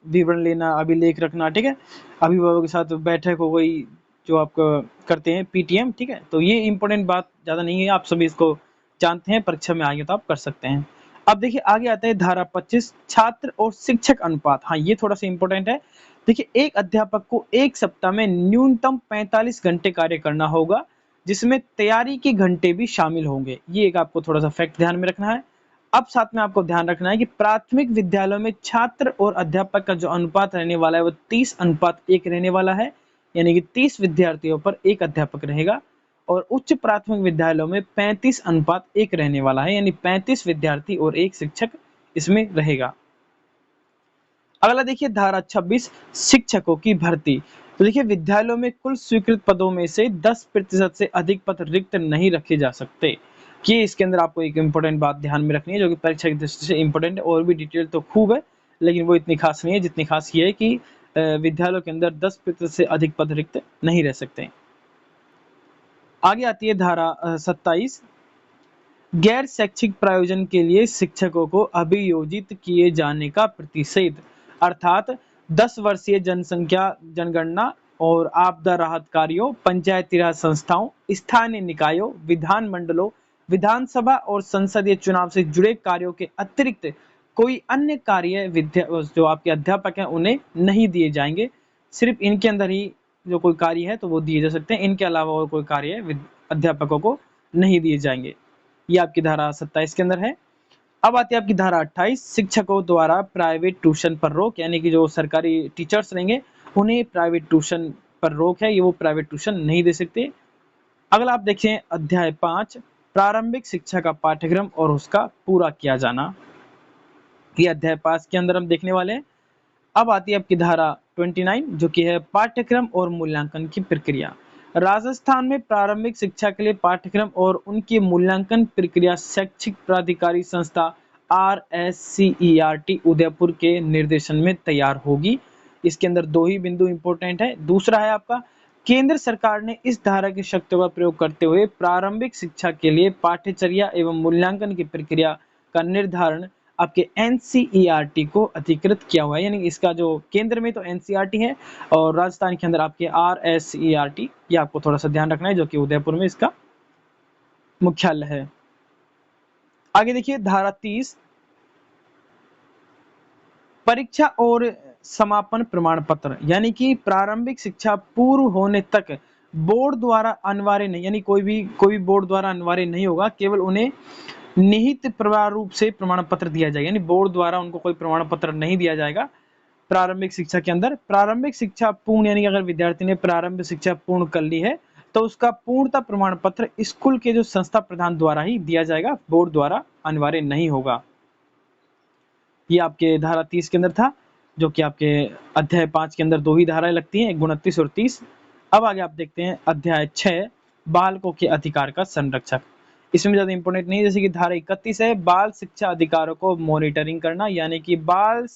[SPEAKER 1] विवरण लेना, अभिलेख रखना, ठीक है, अभिभावकों के साथ बैठक हो गई जो आप करते हैं पीटीएम, ठीक है। तो ये इंपॉर्टेंट बात ज्यादा नहीं है, आप सभी इसको जानते हैं, परीक्षा में आगे तो आप कर सकते हैं। अब देखिए आगे आता है धारा 25, छात्र और शिक्षक अनुपात। हाँ, ये थोड़ा सा इंपॉर्टेंट है। देखिए एक अध्यापक को एक सप्ताह में न्यूनतम 45 घंटे कार्य करना होगा, जिसमें तैयारी के घंटे भी शामिल होंगे। ये एक आपको थोड़ा सा फैक्ट ध्यान में रखना है। अब साथ में आपको ध्यान रखना है कि प्राथमिक विद्यालयों में छात्र और अध्यापक का जो अनुपात रहने वाला है वो 30:1 रहने वाला है, यानी कि 30 विद्यार्थियों पर एक अध्यापक रहेगा, और उच्च प्राथमिक विद्यालयों में 35:1 रहने वाला है, यानी 35 विद्यार्थी और एक शिक्षक इसमें रहेगा। अगला देखिए धारा 26, शिक्षकों की भर्ती। तो देखिए विद्यालयों में कुल स्वीकृत पदों में से 10% से अधिक पद रिक्त नहीं रखे जा सकते। कि इसके अंदर आपको एक इंपॉर्टेंट बात ध्यान में रखनी है जो कि परीक्षा की दृष्टि से इंपॉर्टेंट है, और भी डिटेल तो खूब है लेकिन वो इतनी खास नहीं है, जितनी खास ये है कि विद्यालयों के अंदर 10% से अधिक पद रिक्त नहीं रह सकते। आगे आती है धारा 27, गैर शैक्षिक प्रयोजन के लिए शिक्षकों को अभियोजित किए जाने का प्रतिषेध, अर्थात 10 वर्षीय जनसंख्या जनगणना और आपदा राहत कार्यों, पंचायती राज संस्थाओं, स्थानीय निकायों, विधान मंडलों, विधानसभा और संसदीय चुनाव से जुड़े कार्यों के अतिरिक्त कोई अन्य कार्य जो आपके अध्यापक हैं उन्हें नहीं दिए जाएंगे। सिर्फ इनके अंदर ही जो कोई कार्य है तो वो दिए जा सकते हैं, इनके अलावा और कोई कार्य अध्यापकों को नहीं दिए जाएंगे। ये आपकी धारा 27 के अंदर है। अब आती है आपकी धारा 28, शिक्षकों द्वारा प्राइवेट ट्यूशन पर रोक, यानी कि जो सरकारी टीचर्स रहेंगे उन्हें प्राइवेट ट्यूशन पर रोक है, ये वो प्राइवेट ट्यूशन नहीं दे सकते। अगला आप देखें अध्याय 5, प्रारंभिक शिक्षा का पाठ्यक्रम और उसका पूरा किया जाना। ये अध्याय 5 के अंदर हम देखने वाले हैं। अब आती है आपकी धारा 29 जो कि है पाठ्यक्रम और मूल्यांकन की प्रक्रिया। राजस्थान में प्रारंभिक शिक्षा के लिए पाठ्यक्रम और उनकी मूल्यांकन प्रक्रिया शैक्षिक प्राधिकारी संस्था RSCERT उदयपुर के निर्देशन में तैयार होगी। इसके अंदर दो ही बिंदु इंपॉर्टेंट है। दूसरा है आपका, केंद्र सरकार ने इस धारा की शक्तियों का प्रयोग करते हुए प्रारंभिक शिक्षा के लिए पाठ्यचर्या एवं मूल्यांकन की प्रक्रिया का निर्धारण आपके NCERT को अधिकृत किया हुआ है। यानी इसका जो केंद्र में तो NCERT है और राजस्थान के अंदर आपके RSCERT, ये आपको थोड़ा सा ध्यान रखना है, जो कि उदयपुर में इसका मुख्यालय है। आगे देखिए धारा 30, परीक्षा और समापन प्रमाण पत्र, यानी कि प्रारंभिक शिक्षा पूर्ण होने तक बोर्ड द्वारा अनिवार्य नहीं, यानी कोई भी बोर्ड द्वारा अनिवार्य नहीं होगा, केवल उन्हें निहित प्रारूप से प्रमाण पत्र दिया जाएगा। यानी बोर्ड द्वारा उनको कोई प्रमाण पत्र नहीं दिया जाएगा प्रारंभिक शिक्षा के अंदर। प्रारंभिक शिक्षा पूर्ण, यानी अगर विद्यार्थी ने प्रारंभिक शिक्षा पूर्ण कर ली है तो उसका पूर्णता प्रमाण पत्र स्कूल के जो संस्था प्रधान द्वारा ही दिया जाएगा, बोर्ड द्वारा अनिवार्य नहीं होगा। ये आपके धारा 30 के अंदर था, जो कि आपके अध्याय 5 के अंदर दो ही धाराएं लगती हैं, 29 और 30। अब आगे आप देखते हैं अध्याय 6, बालकों के अधिकार का संरक्षक। इसमें ज्यादा इंपोर्टेंट नहीं है, जैसे कि धारा 31 है, बाल शिक्षा अधिकारों को मॉनिटरिंग करना, यानी कि बाल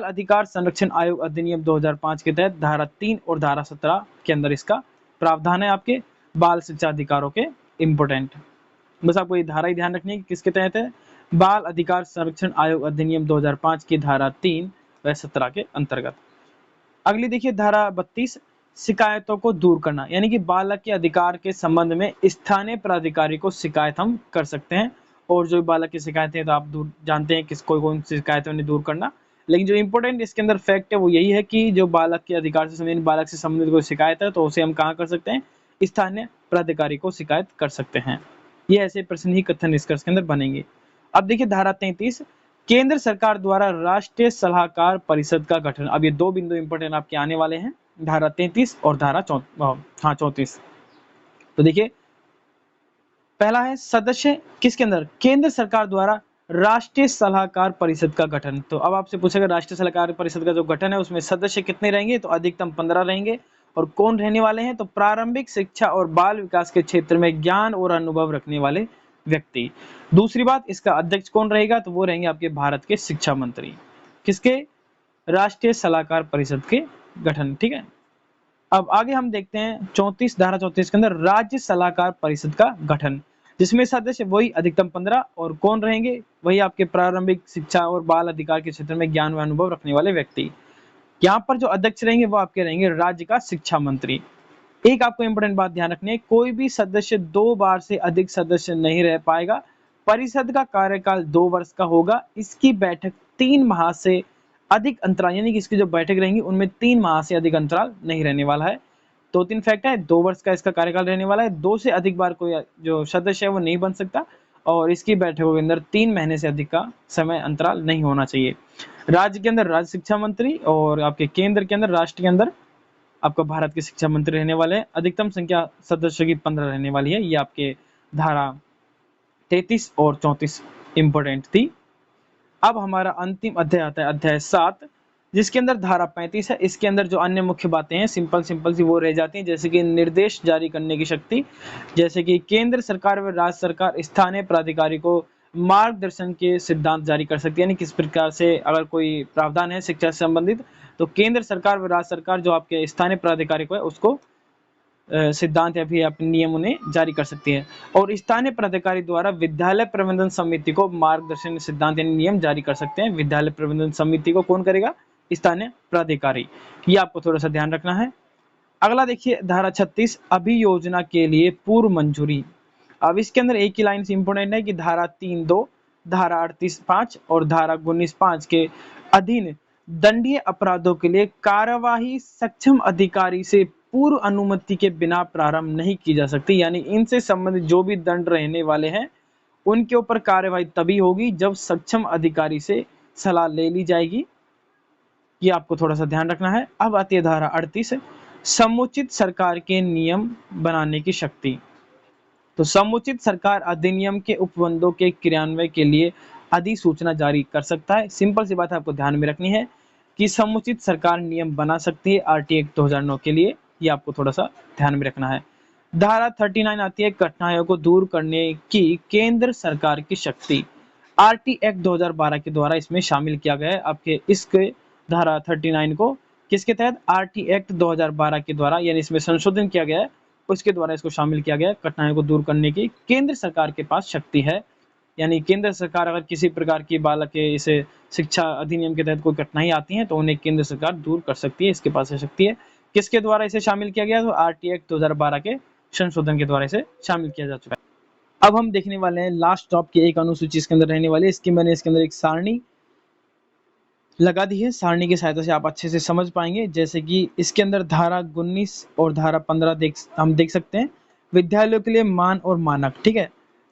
[SPEAKER 1] अधिकार संरक्षण आयोग अधिनियम 2005 के तहत धारा 3 और धारा 17 के अंदर इसका प्रावधान है आपके बाल शिक्षा अधिकारों के। इंपोर्टेंट बस आपको ये धारा ही ध्यान रखनी है कि किसके तहत है, बाल अधिकार संरक्षण आयोग अधिनियम 2005 की धारा 3 व 17 के अंतर्गत। अगली देखिए धारा 32, शिकायतों को दूर करना, यानी कि बालक के अधिकार के संबंध में स्थानीय प्राधिकारी को शिकायत हम कर सकते हैं। और जो बालक की शिकायतें हैं तो आप जानते हैं किस कौन सी शिकायतें उन्हें दूर करना, लेकिन जो इंपॉर्टेंट इसके अंदर फैक्ट है वो यही है कि जो बालक के अधिकार से संबंधित, बालक से संबंधित कोई शिकायत है तो उसे हम कहाँ कर सकते हैं, स्थानीय प्राधिकारी को शिकायत कर सकते हैं। ये ऐसे प्रश्न ही कथन निष्कर्ष के अंदर बनेंगे। अब देखिए धारा 33, केंद्र सरकार द्वारा राष्ट्रीय सलाहकार परिषद का गठन। अब ये दो बिंदु इंपोर्टेंट आपके आने वाले हैं, धारा 33 और धारा 34। तो देखिए पहला है सदस्य किसके अंदर, केंद्र सरकार द्वारा राष्ट्रीय सलाहकार परिषद का गठन। तो अब आपसे पूछेगा राष्ट्रीय सलाहकार परिषद का जो गठन है उसमें सदस्य कितने रहेंगे, तो अधिकतम 15 रहेंगे। और कौन रहने वाले हैं, तो प्रारंभिक शिक्षा और बाल विकास के क्षेत्र में ज्ञान और अनुभव रखने वाले व्यक्ति। दूसरी बात, इसका अध्यक्ष कौन रहेगा, तो वो रहेंगे आपके भारत के शिक्षा मंत्री। किसके, राष्ट्रीय सलाहकार परिषद के गठन। ठीक है, अब आगे हम देखते हैं 34, धारा 34 के अंदर राज्य सलाहकार परिषद का गठन, जिसमें सदस्य वही अधिकतम 15 और कौन रहेंगे, वही आपके प्रारंभिक शिक्षा और बाल अधिकार के क्षेत्र में ज्ञान व अनुभव रखने वाले व्यक्ति। यहाँ पर जो अध्यक्ष रहेंगे वो आपके रहेंगे राज्य का शिक्षा मंत्री। एक आपको इंपोर्टेंट बात ध्यान रखनी है, कोई भी सदस्य 2 बार से अधिक सदस्य नहीं रह पाएगा। परिषद का कार्यकाल 2 वर्ष का होगा। इसकी बैठक 3 माह से अधिक अंतराल, यानी कि इसकी जो बैठक रहेंगी उनमें 3 माह से अधिक अंतराल नहीं रहने वाला है। 2-3 फैक्ट है, 2 वर्ष का इसका कार्यकाल रहने वाला है, 2 से अधिक बार कोई जो सदस्य है वो नहीं बन सकता, और इसकी बैठकों के अंदर 3 महीने से अधिक का समय अंतराल नहीं होना चाहिए। राज्य के अंदर राज्य शिक्षा मंत्री और आपके केंद्र के अंदर, राष्ट्र के अंदर आपका भारत के शिक्षा मंत्री रहने वाले हैं। अधिकतम संख्या सदस्यों की 15 रहने वाली है। ये आपके धारा 33 और 34 इंपोर्टेंट थी। अब हमारा अंतिम अध्याय आता है अध्याय 7, जिसके अंदर धारा 35 है। इसके अंदर जो अन्य मुख्य बातें हैं सिंपल सी वो रह जाती हैं, जैसे कि निर्देश जारी करने की शक्ति, जैसे कि केंद्र सरकार व राज्य सरकार स्थानीय प्राधिकारी को मार्गदर्शन के सिद्धांत जारी कर सकती है। यानी किस प्रकार से अगर कोई प्रावधान है शिक्षा से संबंधित तो केंद्र सरकार व राज्य सरकार जो आपके स्थानीय प्राधिकारी को है उसको सिद्धांत या फिर अपने नियम उन्हें जारी कर सकती है। और स्थानीय प्राधिकारी द्वारा विद्यालय प्रबंधन समिति को मार्गदर्शन सिद्धांत यानी नियम जारी कर सकते हैं। विद्यालय प्रबंधन समिति को कौन करेगा, स्थानीय प्राधिकारी। ये आपको थोड़ा सा ध्यान रखना है। अगला देखिए धारा 36, अभियोजना के लिए पूर्व मंजूरी। अब इसके अंदर एक ही लाइन से इंपोर्टेंट है कि धारा 3(2), धारा 38(5) और धारा 19(5) के अधीन दंडीय अपराधों के लिए कार्यवाही सक्षम अधिकारी से पूर्व अनुमति के बिना प्रारंभ नहीं की जा सकती। यानी इनसे संबंधित जो भी दंड रहने वाले हैं उनके ऊपर कार्यवाही तभी होगी जब सक्षम अधिकारी से सलाह ले ली जाएगी। ये आपको थोड़ा सा ध्यान रखना है। अब आती है धारा 38, समुचित सरकार के नियम बनाने की शक्ति। तो समुचित सरकार अधिनियम के उपबंधों के क्रियान्वयन के लिए अधिसूचना जारी कर सकता है। सिंपल सी बात आपको ध्यान में रखनी है कि समुचित सरकार नियम बना सकती है RT एक्ट 2009 के लिए, ये आपको थोड़ा सा ध्यान में रखना है। धारा 39 आती है कठिनाइयों को दूर करने की केंद्र सरकार की शक्ति। आरटी एक्ट 2012 के द्वारा इसमें शामिल किया गया है। आपके इसके धारा 39 को किसके तहत? आरटी एक्ट 2012 के द्वारा, यानी इसमें संशोधन किया गया है, उसके द्वारा इसको शामिल किया गया है। कठिनाइयों को दूर करने की केंद्र सरकार के पास शक्ति है, यानी केंद्र सरकार अगर किसी प्रकार की बालक के इसे शिक्षा अधिनियम के तहत कोई कठिनाई आती है तो उन्हें केंद्र सरकार दूर कर सकती है, इसके पास शक्ति है। किसके द्वारा इसे शामिल किया गया? तो आरटी एक्ट 2012 के संशोधन के द्वारा इसे शामिल किया जा चुका है। अब हम देखने वाले हैं लास्ट टॉप की एक अनुसूची इसके अंदर रहने वाली है। इसकी मैंने इसके अंदर एक सारणी लगा दी है, सारणी की सहायता से आप अच्छे से समझ पाएंगे। जैसे कि इसके अंदर धारा 19 और धारा 15 हम देख सकते हैं, विद्यालयों के लिए मान और मानक। ठीक है,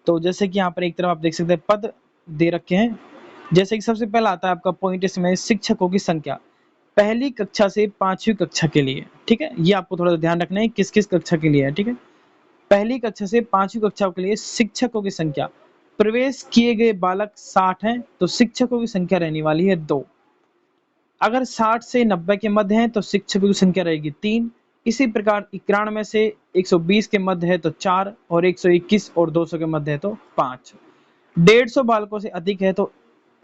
[SPEAKER 1] तो जैसे कि यहाँ पर एक तरफ आप देख सकते हैं पद दे रखे हैं। जैसे कि सबसे पहला आता है आपका पॉइंट इसमें शिक्षकों की संख्या पहली कक्षा से 5वीं कक्षा के लिए। ठीक है, ये आपको थोड़ा सा ध्यान रखना है किस किस कक्षा के लिए है। ठीक है, पहली कक्षा से 5वीं कक्षा के लिए शिक्षकों की संख्या, प्रवेश किए गए बालक 60 हैं तो शिक्षकों की संख्या रहने वाली है 2। अगर 60 से 90 के मध्य हैं तो शिक्षकों की संख्या रहेगी 3। इसी प्रकार 91 से 120 के मध्य है तो 4, और 121 और 200 के मध्य है तो 5। 150 बालकों से अधिक है तो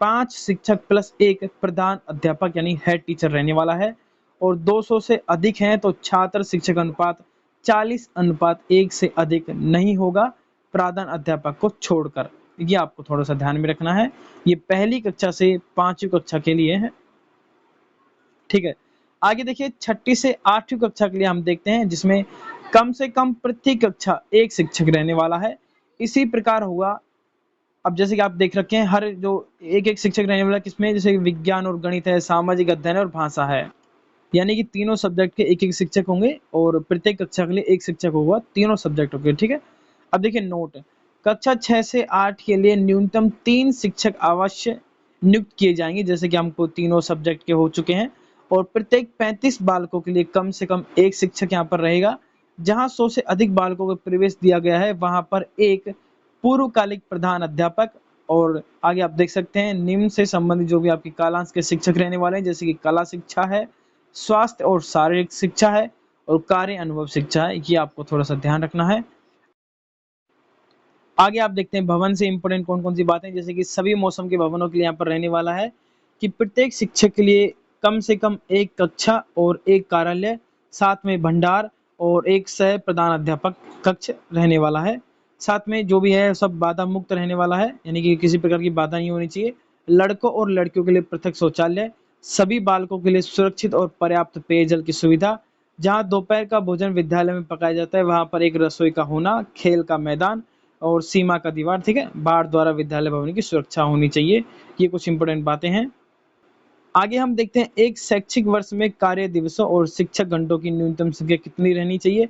[SPEAKER 1] 5 शिक्षक प्लस 1 प्रधान अध्यापक यानी हेड टीचर रहने वाला है, और 200 से अधिक हैं तो छात्र शिक्षक अनुपात 40:1 से अधिक नहीं होगा प्रधान अध्यापक को छोड़कर। ये आपको थोड़ा सा ध्यान में रखना है, ये पहली कक्षा से 5वीं कक्षा के लिए है। ठीक है, आगे देखिए 6ठी से 8वीं कक्षा के लिए हम देखते हैं, जिसमें कम से कम प्रति कक्षा एक शिक्षक रहने वाला है। इसी प्रकार होगा, अब जैसे कि आप देख रखे हैं हर जो एक शिक्षक रहने वाला किसमें, जैसे विज्ञान और गणित है, सामाजिक अध्ययन और भाषा है, यानी कि तीनों सब्जेक्ट के एक शिक्षक होंगे और प्रत्येक कक्षा के लिए एक शिक्षक होगा तीनों सब्जेक्टों के। ठीक है, अब देखिए नोट, कक्षा 6 से 8 के लिए न्यूनतम 3 शिक्षक अवश्य नियुक्त किए जाएंगे, जैसे कि हमको तीनों सब्जेक्ट के हो चुके हैं, और प्रत्येक 35 बालकों के लिए कम से कम एक शिक्षक यहाँ पर रहेगा। जहां 100 से अधिक बालकों को प्रवेश दिया गया है वहां पर एक पूर्वकालिक प्रधान अध्यापक, और आगे आप देख सकते हैं निम्न से संबंधित जो भी आपकी कालांश के शिक्षक रहने वाले हैं, जैसे कि कला शिक्षा है, स्वास्थ्य और शारीरिक शिक्षा है, और कार्य अनुभव शिक्षा है। ये आपको थोड़ा सा ध्यान रखना है। आगे आप देखते हैं भवन से इंपोर्टेंट कौन कौन सी बातें, जैसे कि सभी मौसम के भवनों के लिए यहाँ पर रहने वाला है कि प्रत्येक शिक्षक के लिए कम से कम एक कक्षा और एक कार्यालय, साथ में भंडार और एक सह प्रधान अध्यापक कक्ष रहने वाला है। साथ में जो भी है सब बाधा मुक्त रहने वाला है, यानी कि किसी प्रकार की बाधा नहीं होनी चाहिए। लड़कों और लड़कियों के लिए पृथक शौचालय, सभी बालकों के लिए सुरक्षित और पर्याप्त पेयजल की सुविधा, जहाँ दोपहर का भोजन विद्यालय में पकाया जाता है वहां पर एक रसोई का होना, खेल का मैदान और सीमा का दीवार। ठीक है, बाढ़ द्वारा विद्यालय भवन की सुरक्षा होनी चाहिए। ये कुछ इंपोर्टेंट बातें हैं। आगे हम देखते हैं एक शैक्षिक वर्ष में कार्य दिवसों और शिक्षक घंटों की न्यूनतम संख्या कितनी रहनी चाहिए।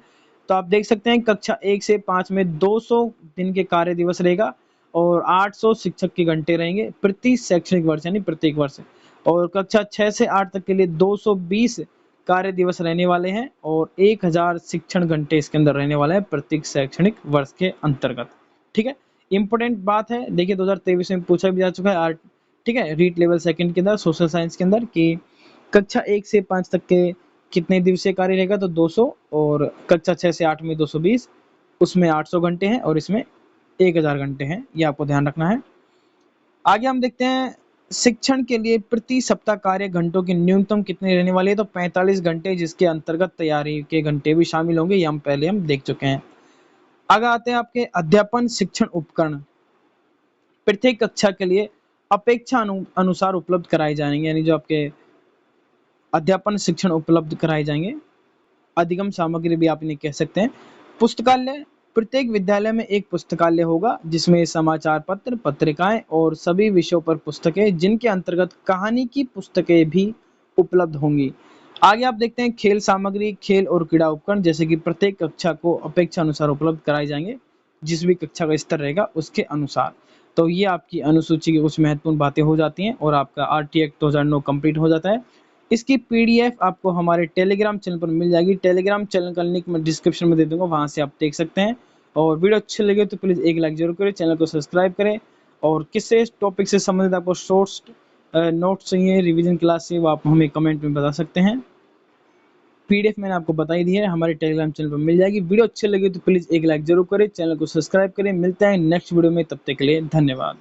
[SPEAKER 1] तो आप देख सकते हैं कक्षा 1 से 5 में 200 दिन के कार्य दिवस रहेगा और 800 शिक्षक के घंटे रहेंगे प्रति शैक्षणिक वर्ष, यानी प्रत्येक वर्ष। और कक्षा 6 से 8 तक के लिए 220 कार्य दिवस रहने वाले हैं और 1000 शिक्षण घंटे इसके अंदर रहने वाले हैं प्रत्येक शैक्षणिक वर्ष के अंतर्गत। ठीक है, इंपोर्टेंट बात है, देखिए 2023 में पूछा भी जा चुका है आर्ट, ठीक है, रीट लेवल सेकंड के अंदर सोशल साइंस के अंदर कि कक्षा 1 से 5 तक के कितने दिवसीय कार्य रहेगा, तो 200, और कक्षा 6 से 8 में 220, उसमें 800 घंटे हैं और इसमें 1000 घंटे हैं। ये आपको ध्यान रखना है। आगे हम देखते हैं शिक्षण के लिए प्रति सप्ताह कार्य घंटों की न्यूनतम कितनी रहने वाली है, तो 45 घंटे, जिसके अंतर्गत तैयारी के घंटे भी शामिल होंगे, ये हम पहले देख चुके हैं। आगे आते हैं आपके अध्यापन शिक्षण उपकरण, प्रत्येक कक्षा के लिए अपेक्षा अनुसार उपलब्ध कराए जाएंगे, यानी जो आपके अध्यापन शिक्षण उपलब्ध कराए जाएंगे। अधिगम सामग्री भी आप इन्हें कह सकते हैं। पुस्तकालय, प्रत्येक विद्यालय में एक पुस्तकालय होगा जिसमें समाचार पत्र, पत्रिकाएं और सभी विषयों पर पुस्तकें, जिनके अंतर्गत कहानी की पुस्तकें भी उपलब्ध होंगी। आगे आप देखते हैं खेल सामग्री, खेल और क्रीड़ा उपकरण, जैसे कि प्रत्येक कक्षा को अपेक्षा अनुसार उपलब्ध कराए जाएंगे, जिस भी कक्षा का स्तर रहेगा उसके अनुसार। तो ये आपकी अनुसूची की कुछ महत्वपूर्ण बातें हो जाती हैं और आपका आरटी एक्ट 2009 कंप्लीट हो जाता है। इसकी पीडीएफ आपको हमारे टेलीग्राम चैनल पर मिल जाएगी। टेलीग्राम चैनल का लिंक मैं डिस्क्रिप्शन में दे दूंगा, वहां से आप देख सकते हैं। और वीडियो अच्छी लगे तो प्लीज एक लाइक जरूर करें, चैनल को सब्सक्राइब करें, और किससे टॉपिक से संबंधित आपको शॉर्ट्स नोट्स चाहिए रिवीजन क्लास से, वो आप हमें कमेंट में बता सकते हैं। पीडीएफ मैंने आपको बता ही दी है, हमारे टेलीग्राम चैनल पर मिल जाएगी। वीडियो अच्छी लगी तो प्लीज़ एक लाइक ज़रूर करें, चैनल को सब्सक्राइब करें। मिलते हैं नेक्स्ट वीडियो में, तब तक के लिए धन्यवाद।